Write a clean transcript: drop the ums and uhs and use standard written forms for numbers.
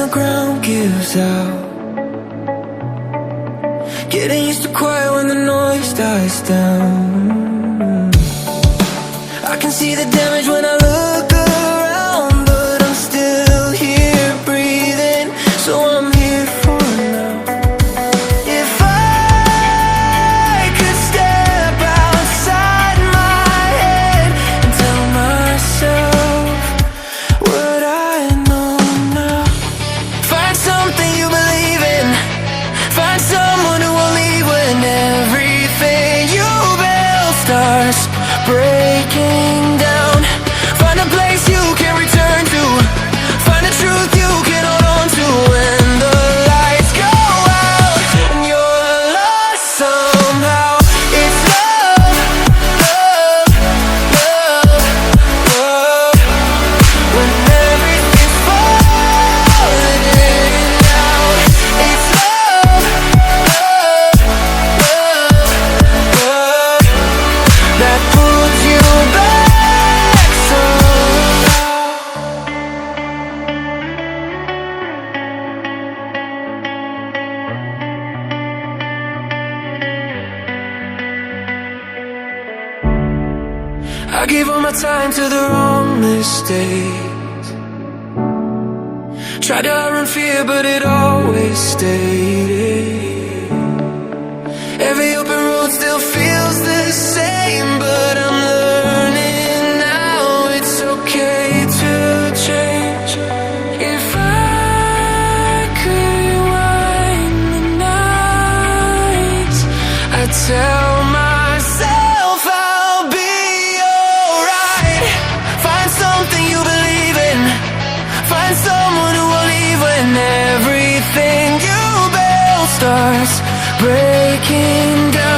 the ground gives out. Getting used to quiet when the noise dies down. I can see the damage when I look around, but I'm still here breathing, so I'm here for now. If I could step outside my head and tell myself what I know now. Find something you believe in. Find someone who will leave when everything you build starts breaking down. Find a place you can return to. Find a truth you can hold on to when the lights go out and you're lost somehow. It's love, love, love, love. When everything's falling out, it's love, love, love, love that pulls you back somehow. I gave all my time to the wrong mistakes. Tried to outrun fear, but it always stayed. Every open road still feels the same, but I'm learning now it's okay to change. If I could rewind the nights, I'd tell myself I'll be alright. Find something you believe in. Find someone who will leave when everything you build starts breaking down.